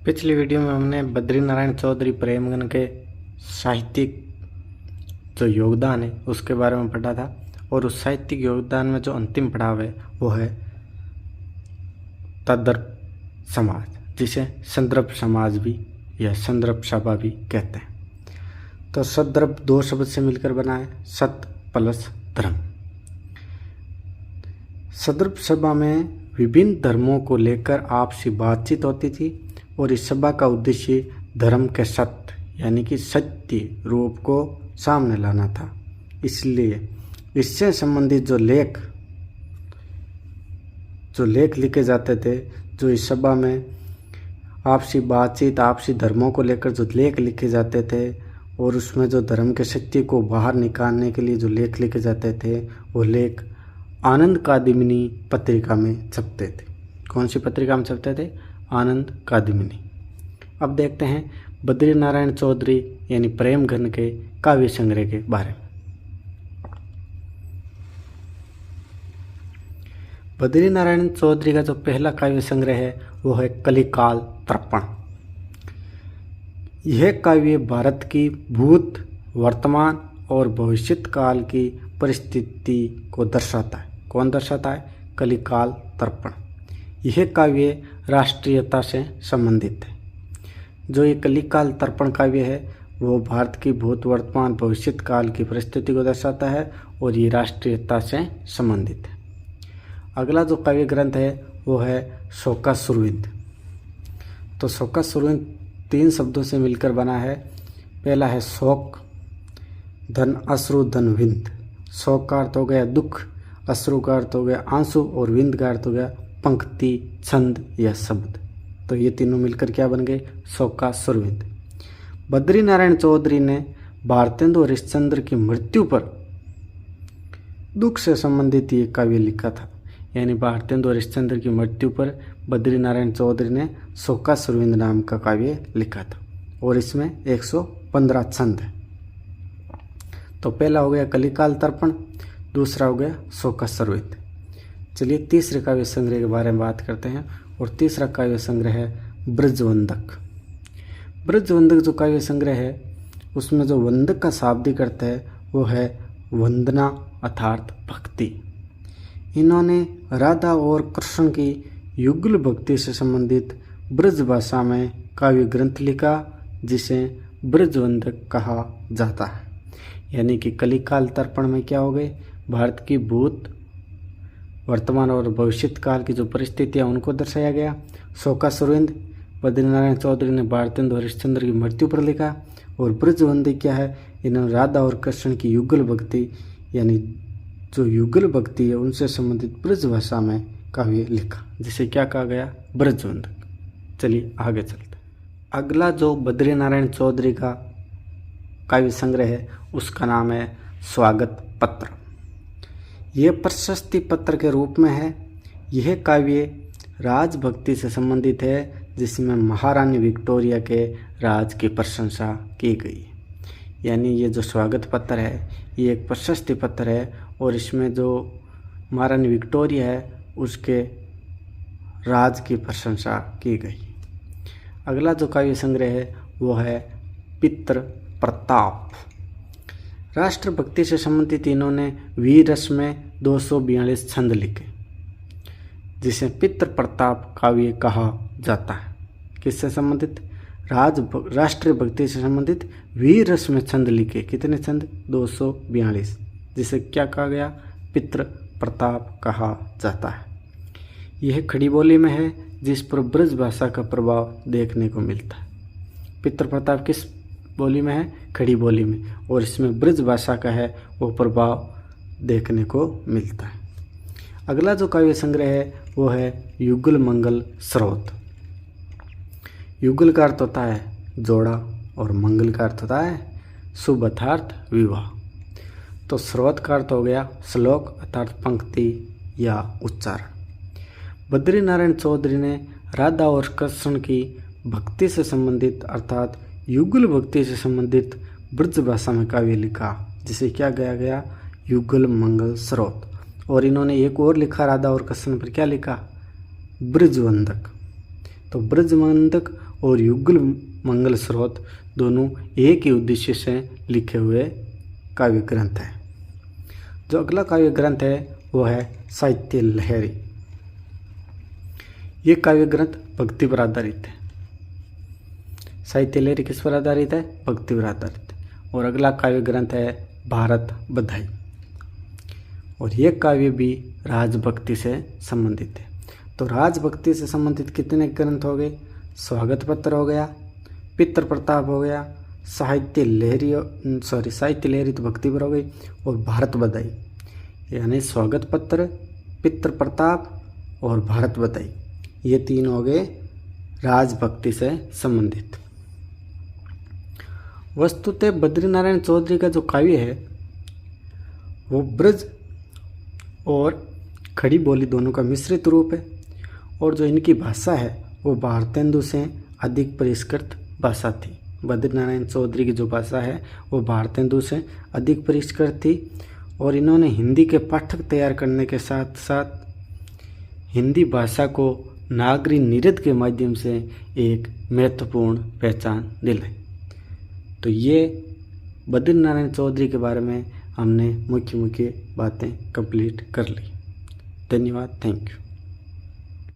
पिछली वीडियो में हमने बद्री नारायण चौधरी प्रेमगन के साहित्यिक जो योगदान है उसके बारे में पढ़ा था। और उस साहित्यिक योगदान में जो अंतिम पड़ाव है वो है तद्दर्भ समाज, जिसे संदर्भ समाज भी या संदर्भ सभा भी कहते हैं। तो सद्दर्भ दो शब्द से मिलकर बना है, सत प्लस धर्म। सद्दर्भ सभा में विभिन्न धर्मों को लेकर आपसी बातचीत होती थी और इस सभा का उद्देश्य धर्म के सत्य यानी कि सत्य रूप को सामने लाना था। इसलिए इससे संबंधित जो लेख लिखे जाते थे, जो इस सभा में आपसी बातचीत आपसी धर्मों को लेकर जो लेख लिखे जाते थे और उसमें जो धर्म के सत्य को बाहर निकालने के लिए जो लेख लिखे जाते थे वो लेख आनंद कादिमिनी पत्रिका में छपते थे। कौन सी पत्रिका में छपते थे? आनंद कादिमिनी। अब देखते हैं बद्री नारायण चौधरी यानी प्रेमगन के काव्य संग्रह के बारे में। बद्री नारायण चौधरी का जो पहला काव्य संग्रह है वो है कलिकाल तर्पण। यह काव्य भारत की भूत, वर्तमान और भविष्यत काल की परिस्थिति को दर्शाता है। कौन दर्शाता है? कलिकाल तर्पण। यह काव्य राष्ट्रीयता से संबंधित है। जो ये कलिकाल तर्पण काव्य है वो भारत की भूत, वर्तमान, भविष्यत काल की परिस्थिति को दर्शाता है और ये राष्ट्रीयता से संबंधित है। अगला जो काव्य ग्रंथ है वो है शोका सुरविंद। तो शोका सुरविंद 3 शब्दों से मिलकर बना है। पहला है शोक, धन अश्रु धन विंद। शोक का अर्थ हो गया दुख, अश्रु का अर्थ हो गया आंसू और विंद का अर्थ हो गया पंक्ति, छंद या शब्द। तो ये तीनों मिलकर क्या बन गए? शोका सुरविंद। बद्री नारायण चौधरी ने भारतेंदु हरिश्चंद्र की मृत्यु पर दुख से संबंधित ये काव्य लिखा था। यानी भारतेंदु हरिश्चंद्र की मृत्यु पर बद्री नारायण चौधरी ने शोका सुरविंद नाम का काव्य लिखा था और इसमें 115 छंद है। तो पहला हो गया कलिकाल तर्पण, दूसरा हो गया शोका सुरविंद। चलिए तीसरे काव्य संग्रह के बारे में बात करते हैं और तीसरा काव्य संग्रह है ब्रजवंदक। ब्रजवंदक जो काव्य संग्रह है उसमें जो वंदक का शाब्दिक अर्थ है वो है वंदना अर्थात भक्ति। इन्होंने राधा और कृष्ण की युगल भक्ति से संबंधित ब्रज भाषा में काव्य ग्रंथ लिखा जिसे ब्रजवंदक कहा जाता है। यानी कि कलिकाल तर्पण में क्या हो गए? भारत की भूत, वर्तमान और भविष्यत काल की जो परिस्थितियाँ उनको दर्शाया गया। शोका सुरविंद बद्री नारायण चौधरी ने भारतेंदु हरिश्चंद्र की मृत्यु पर लिखा। और ब्रजवंदक क्या है? इन्होंने राधा और कृष्ण की युगल भक्ति यानी जो युगल भक्ति है उनसे संबंधित ब्रज भाषा में काव्य लिखा जिसे क्या कहा गया? ब्रजवंदक। चलिए आगे चलते हैं। अगला जो बद्री नारायण चौधरी का काव्य संग्रह है उसका नाम है स्वागत पत्र। यह प्रशस्ति पत्र के रूप में है। यह काव्य राजभक्ति से संबंधित है जिसमें महारानी विक्टोरिया के राज की प्रशंसा की गई। यानी ये जो स्वागत पत्र है ये एक प्रशस्ति पत्र है और इसमें जो महारानी विक्टोरिया है उसके राज की प्रशंसा की गई। अगला जो काव्य संग्रह है वो है पितृ प्रताप। राष्ट्रभक्ति से संबंधित इन्होंने वीर रस में 242 छंद लिखे जिसे पितृ प्रताप काव्य कहा जाता है। किससे संबंधित? राष्ट्रीय भक्ति से संबंधित वीर रस में छंद लिखे। कितने छंद? 242, जिसे क्या कहा गया? पितृ प्रताप कहा जाता है। यह खड़ी बोली में है जिस पर ब्रज भाषा का प्रभाव देखने को मिलता है। पितृ प्रताप किस बोली में है? खड़ी बोली में। और इसमें ब्रज भाषा का है वो प्रभाव देखने को मिलता है। अगला जो काव्य संग्रह है वो है युगल मंगल स्रोत। युगल का अर्थ होता है जोड़ा और मंगल का अर्थ होता है शुभ अर्थात विवाह। तो स्रोत का अर्थ हो गया श्लोक अर्थात पंक्ति या उच्चारण। बद्री नारायण चौधरी ने राधा और कृष्ण की भक्ति से संबंधित अर्थात युगल भक्ति से संबंधित ब्रज भाषा में काव्य लिखा जिसे क्या गया गया? युगल मंगल स्रोत। और इन्होंने एक और लिखा राधा और कृष्ण पर, क्या लिखा? ब्रजवंदक। तो ब्रजवंदक और युगल मंगल स्रोत दोनों एक ही उद्देश्य से लिखे हुए काव्य ग्रंथ है। जो अगला काव्य ग्रंथ है वो है साहित्य लहरी। ये काव्य ग्रंथ भक्ति पर आधारित है। साहित्य लहरी किस पर आधारित है? भक्ति पर आधारित है। और अगला काव्य ग्रंथ है भारत बधाई, और यह काव्य भी राजभक्ति से संबंधित है। तो राजभक्ति से संबंधित कितने ग्रंथ हो गए? स्वागत पत्र हो गया, पितृ प्रताप हो गया, साहित्य लहरी तो भक्ति पर हो गई, और भारत बधाई, यानी स्वागत पत्र, पितृ प्रताप और भारत बधाई, ये तीन हो गए राजभक्ति से संबंधित। वस्तुतः बद्रीनारायण चौधरी का जो काव्य है वो ब्रज और खड़ी बोली दोनों का मिश्रित रूप है, और जो इनकी भाषा है वो भारतेंदु से अधिक परिष्कृत भाषा थी। बद्रीनारायण चौधरी की जो भाषा है वो भारतेंदु से अधिक परिष्कृत थी, और इन्होंने हिंदी के पाठक तैयार करने के साथ साथ हिंदी भाषा को नागरी निरद के माध्यम से एक महत्वपूर्ण पहचान दिलाई। तो ये बद्रीनारायण चौधरी के बारे में हमने मुख्य बातें कंप्लीट कर ली। धन्यवाद, थैंक यू।